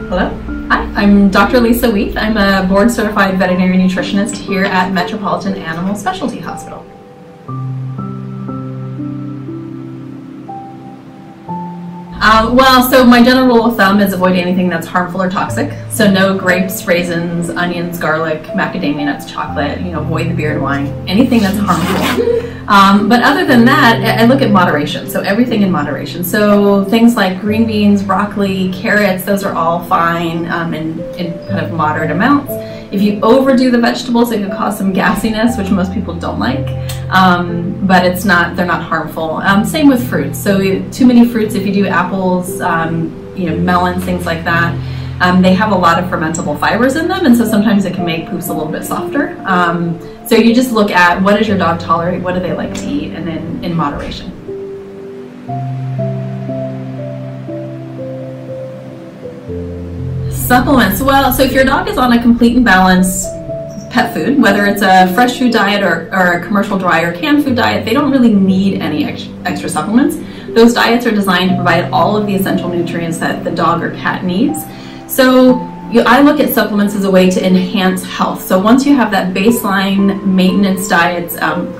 Hello. Hi, I'm Dr. Lisa Weath. I'm a board-certified veterinary nutritionist here at Metropolitan Animal Specialty Hospital. So my general rule of thumb is avoid anything that's harmful or toxic. So no grapes, raisins, onions, garlic, macadamia nuts, chocolate, avoid the beer and wine, anything that's harmful. But other than that, I look at moderation. So everything in moderation. So things like green beans, broccoli, carrots, those are all fine in kind of moderate amounts. If you overdo the vegetables, it can cause some gassiness, which most people don't like, but they're not harmful. Same with fruits. So too many fruits, if you do apples, melons, things like that, they have a lot of fermentable fibers in them, and so sometimes it can make poops a little bit softer. So you just look at what does your dog tolerate, what do they like to eat, and then in moderation. Supplements. Well, so if your dog is on a complete and balanced pet food, whether it's a fresh food diet or a commercial dry or canned food diet, they don't really need any extra supplements. Those diets are designed to provide all of the essential nutrients that the dog or cat needs. So I look at supplements as a way to enhance health. So once you have that baseline maintenance diet,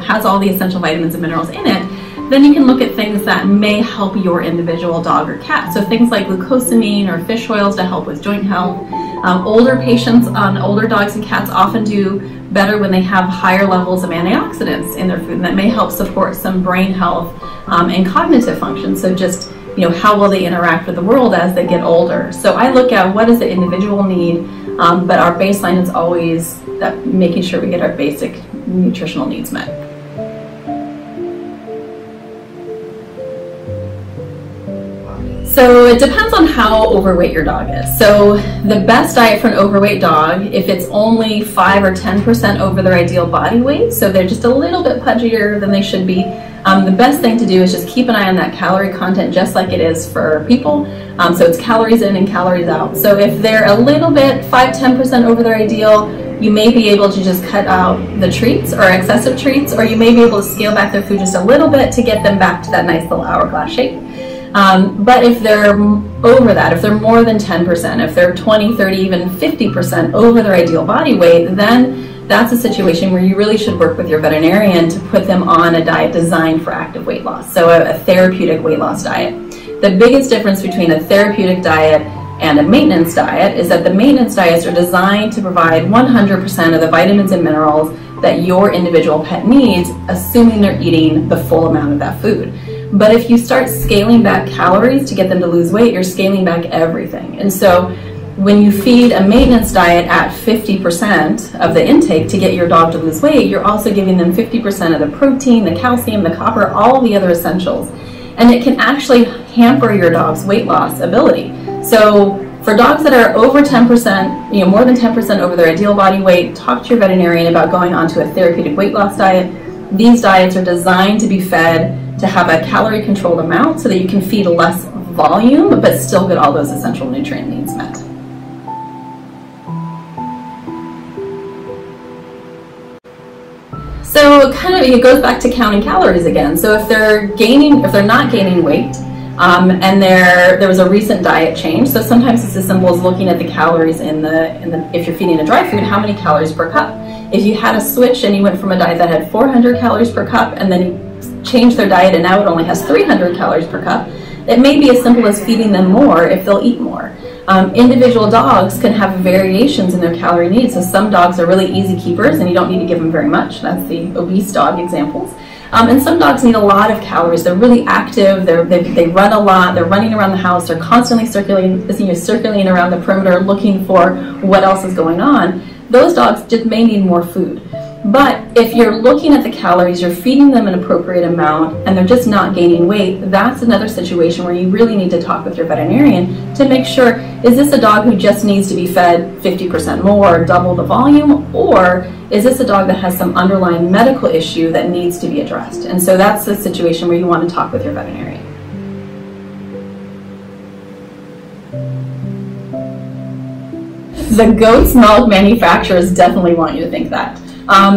has all the essential vitamins and minerals in it, then you can look at things that may help your individual dog or cat. So things like glucosamine or fish oils to help with joint health. Older patients on older dogs and cats often do better when they have higher levels of antioxidants in their food, and that may help support some brain health and cognitive function. So just, how will they interact with the world as they get older? So I look at what does the individual need, but our baseline is always that making sure we get our basic nutritional needs met. So it depends on how overweight your dog is. So the best diet for an overweight dog, if it's only 5 or 10% over their ideal body weight, so they're just a little bit pudgier than they should be, the best thing to do is just keep an eye on that calorie content just like it is for people. So it's calories in and calories out. So if they're a little bit 5–10% over their ideal, you may be able to just cut out the treats or excessive treats, or you may be able to scale back their food just a little bit to get them back to that nice little hourglass shape. But if they're over that, if they're more than 10%, if they're 20, 30, even 50% over their ideal body weight, then that's a situation where you really should work with your veterinarian to put them on a diet designed for active weight loss, so a therapeutic weight loss diet. The biggest difference between a therapeutic diet and a maintenance diet is that the maintenance diets are designed to provide 100% of the vitamins and minerals that your individual pet needs, assuming they're eating the full amount of that food. But if you start scaling back calories to get them to lose weight, you're scaling back everything. And so when you feed a maintenance diet at 50% of the intake to get your dog to lose weight, you're also giving them 50% of the protein, the calcium, the copper, all the other essentials. And it can actually hamper your dog's weight loss ability. So for dogs that are over 10%, more than 10% over their ideal body weight, talk to your veterinarian about going onto a therapeutic weight loss diet. These diets are designed to be fed to have a calorie controlled amount so that you can feed less volume but still get all those essential nutrient needs met. So it goes back to counting calories again. So if they're not gaining weight, and there was a recent diet change, so sometimes it's as simple as looking at the calories if you're feeding a dry food, how many calories per cup. If you had a switch and you went from a diet that had 400 calories per cup and then you changed their diet and now it only has 300 calories per cup, it may be as simple as feeding them more if they'll eat more. Individual dogs can have variations in their calorie needs. So some dogs are really easy keepers and you don't need to give them very much. That's the obese dog examples. And some dogs need a lot of calories. They're really active, they run a lot, they're running around the house, they're constantly circulating around the perimeter looking for what else is going on. Those dogs just may need more food. But if you're looking at the calories, you're feeding them an appropriate amount, and they're just not gaining weight, that's another situation where you really need to talk with your veterinarian to make sure, is this a dog who just needs to be fed 50% more or double the volume, or is this a dog that has some underlying medical issue that needs to be addressed? And so that's the situation where you want to talk with your veterinarian. The goat's milk manufacturers definitely want you to think that.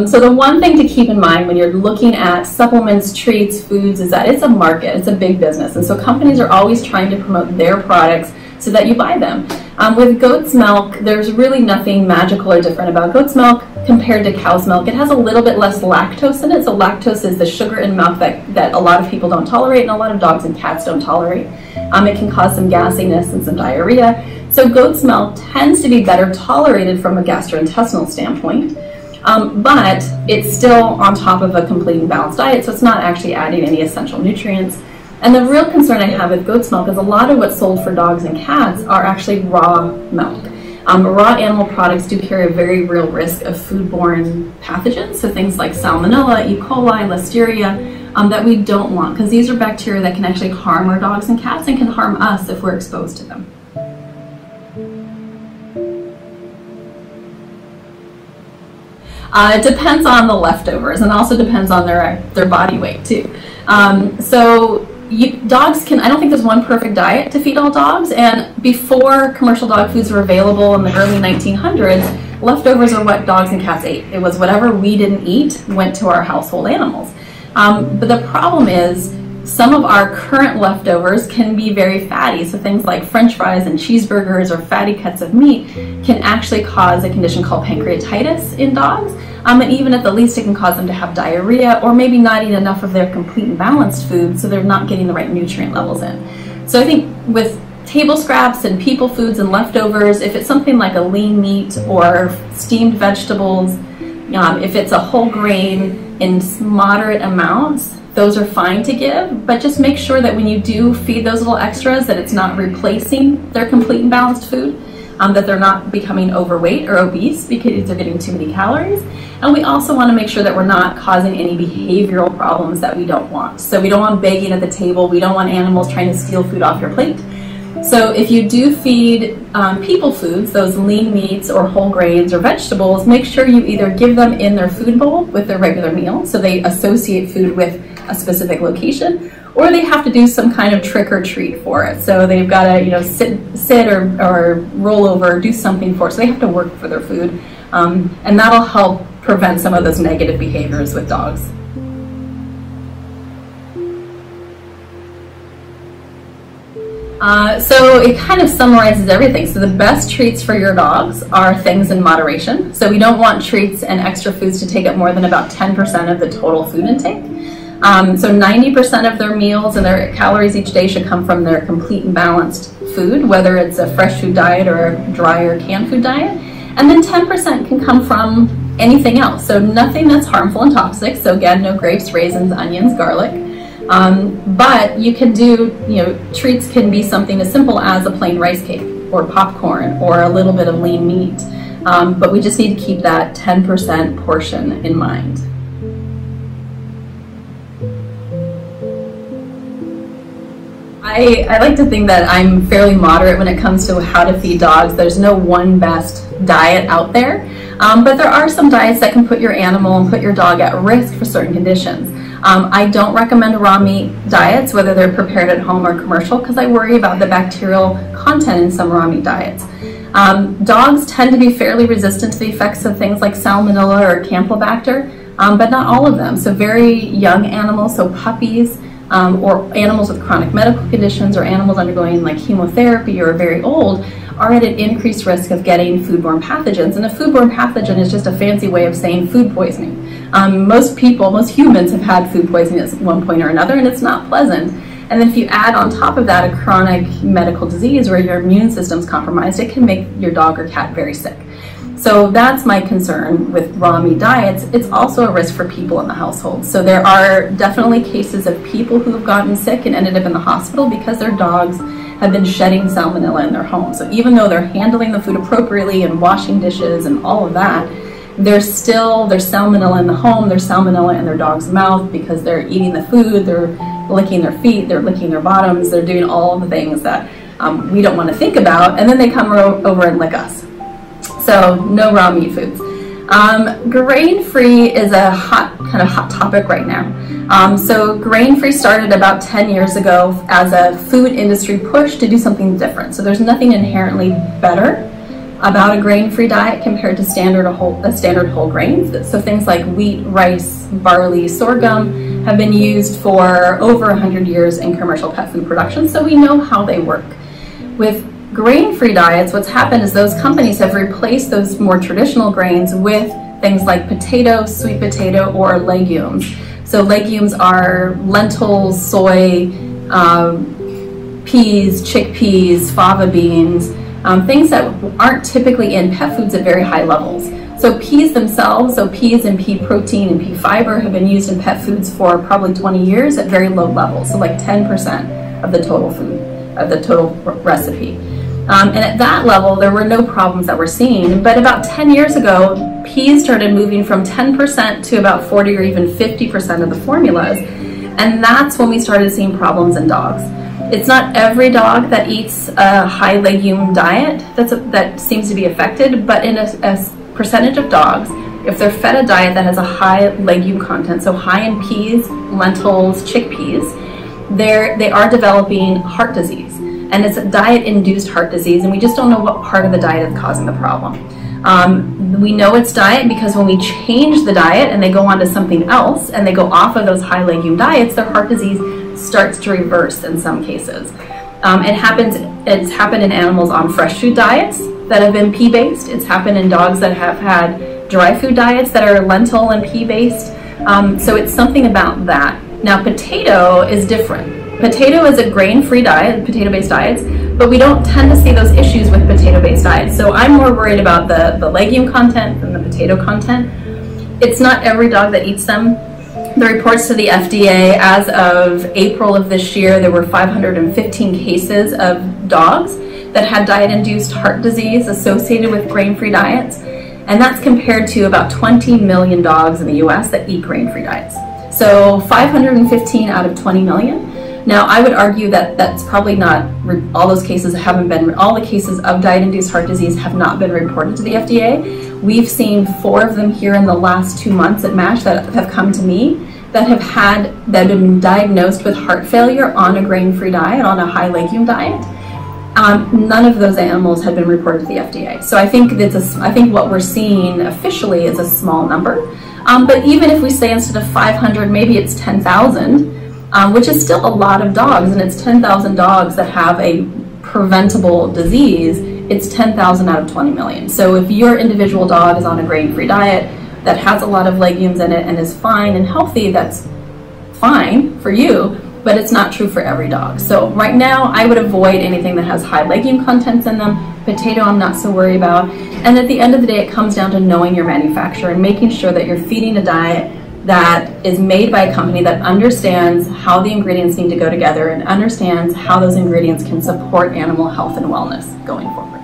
So the one thing to keep in mind when you're looking at supplements, treats, foods, is that it's a market, it's a big business. And so companies are always trying to promote their products so that you buy them. With goat's milk, there's really nothing magical or different about goat's milk compared to cow's milk. It has a little bit less lactose in it. So lactose is the sugar in milk that a lot of people don't tolerate, and a lot of dogs and cats don't tolerate. It can cause some gassiness and some diarrhea. So goat's milk tends to be better tolerated from a gastrointestinal standpoint. But it's still on top of a complete and balanced diet, so it's not actually adding any essential nutrients. And the real concern I have with goat's milk is a lot of what's sold for dogs and cats are actually raw milk. Raw animal products do carry a very real risk of foodborne pathogens, so things like salmonella, E. coli, listeria, that we don't want, because these are bacteria that can actually harm our dogs and cats and can harm us if we're exposed to them. It depends on the leftovers, and also depends on their body weight too. Dogs can, I don't think there's one perfect diet to feed all dogs, and before commercial dog foods were available in the early 1900s, leftovers are what dogs and cats ate. It was whatever we didn't eat went to our household animals. But the problem is some of our current leftovers can be very fatty, so things like French fries and cheeseburgers or fatty cuts of meat can actually cause a condition called pancreatitis in dogs, and even at the least it can cause them to have diarrhea or maybe not eat enough of their complete and balanced food, so they're not getting the right nutrient levels in. So I think with table scraps and people foods and leftovers, if it's something like a lean meat or steamed vegetables, if it's a whole grain in moderate amounts, those are fine to give, but just make sure that when you do feed those little extras that it's not replacing their complete and balanced food, that they're not becoming overweight or obese because they're getting too many calories. And we also want to make sure that we're not causing any behavioral problems that we don't want. So we don't want begging at the table, we don't want animals trying to steal food off your plate. So if you do feed people foods, those lean meats or whole grains or vegetables, make sure you either give them in their food bowl with their regular meal, so they associate food with a specific location, or they have to do some kind of trick or treat for it. So they've got to, sit or roll over, do something for it. So they have to work for their food, and that'll help prevent some of those negative behaviors with dogs. So it kind of summarizes everything. So the best treats for your dogs are things in moderation. So we don't want treats and extra foods to take up more than about 10% of the total food intake. So 90% of their meals and their calories each day should come from their complete and balanced food, whether it's a fresh food diet or a dry or canned food diet. And then 10% can come from anything else. So nothing that's harmful and toxic. So again, no grapes, raisins, onions, garlic. But you can do, treats can be something as simple as a plain rice cake or popcorn or a little bit of lean meat. But we just need to keep that 10% portion in mind. I like to think that I'm fairly moderate when it comes to how to feed dogs. There's no one best diet out there, but there are some diets that can put your animal and put your dog at risk for certain conditions. I don't recommend raw meat diets, whether they're prepared at home or commercial, because I worry about the bacterial content in some raw meat diets. Dogs tend to be fairly resistant to the effects of things like salmonella or campylobacter, but not all of them. So very young animals, so puppies, or animals with chronic medical conditions or animals undergoing like chemotherapy or very old are at an increased risk of getting foodborne pathogens. And a foodborne pathogen is just a fancy way of saying food poisoning. Most humans have had food poisoning at one point or another, and it's not pleasant. And then if you add on top of that a chronic medical disease where your immune system's compromised, it can make your dog or cat very sick. So that's my concern with raw meat diets. It's also a risk for people in the household. So there are definitely cases of people who have gotten sick and ended up in the hospital because their dogs have been shedding salmonella in their home. So even though they're handling the food appropriately and washing dishes and all of that, there's salmonella in the home, there's salmonella in their dog's mouth because they're eating the food, they're licking their feet, they're licking their bottoms, they're doing all the things that we don't want to think about, and then they come over and lick us. So no raw meat foods. Grain-free is a kind of hot topic right now. So grain-free started about 10 years ago as a food industry push to do something different. So there's nothing inherently better about a grain-free diet compared to standard whole grains. So things like wheat, rice, barley, sorghum have been used for over 100 years in commercial pet food production, so we know how they work. With Grain-free diets, what's happened is those companies have replaced those more traditional grains with things like potato, sweet potato, or legumes. So legumes are lentils, soy, peas, chickpeas, fava beans, things that aren't typically in pet foods at very high levels. So peas themselves, so peas and pea protein and pea fiber have been used in pet foods for probably 20 years at very low levels, so like 10% of the total food, of the total recipe. And at that level, there were no problems that we're seeing. But about 10 years ago, peas started moving from 10% to about 40 or even 50% of the formulas. And that's when we started seeing problems in dogs. It's not every dog that eats a high legume diet that seems to be affected, but in a percentage of dogs, if they're fed a diet that has a high legume content, so high in peas, lentils, chickpeas, they are developing heart disease. And it's a diet-induced heart disease, and we just don't know what part of the diet is causing the problem. We know it's diet because when we change the diet and they go on to something else and they go off of those high legume diets, their heart disease starts to reverse in some cases. It's happened in animals on fresh food diets that have been pea-based. It's happened in dogs that have had dry food diets that are lentil and pea-based. So it's something about that. Now, potato is different. Potato is a grain-free diet, potato-based diets, but we don't tend to see those issues with potato-based diets. So I'm more worried about the legume content than the potato content. It's not every dog that eats them. The reports to the FDA, as of April of this year, there were 515 cases of dogs that had diet-induced heart disease associated with grain-free diets. And that's compared to about 20 million dogs in the US that eat grain-free diets. So 515 out of 20 million. Now, I would argue that that's probably not, all those cases haven't been, all the cases of diet-induced heart disease have not been reported to the FDA. We've seen 4 of them here in the last 2 months at MASH that have come to me that have been diagnosed with heart failure on a grain-free diet, on a high legume diet. None of those animals have been reported to the FDA. So I think what we're seeing officially is a small number. But even if we say instead of 500, maybe it's 10,000, which is still a lot of dogs, and it's 10,000 dogs that have a preventable disease, it's 10,000 out of 20 million. So if your individual dog is on a grain-free diet that has a lot of legumes in it and is fine and healthy, that's fine for you, but it's not true for every dog. So right now, I would avoid anything that has high legume contents in them. Potato, I'm not so worried about. And at the end of the day, it comes down to knowing your manufacturer and making sure that you're feeding a diet that is made by a company that understands how the ingredients need to go together and understands how those ingredients can support animal health and wellness going forward.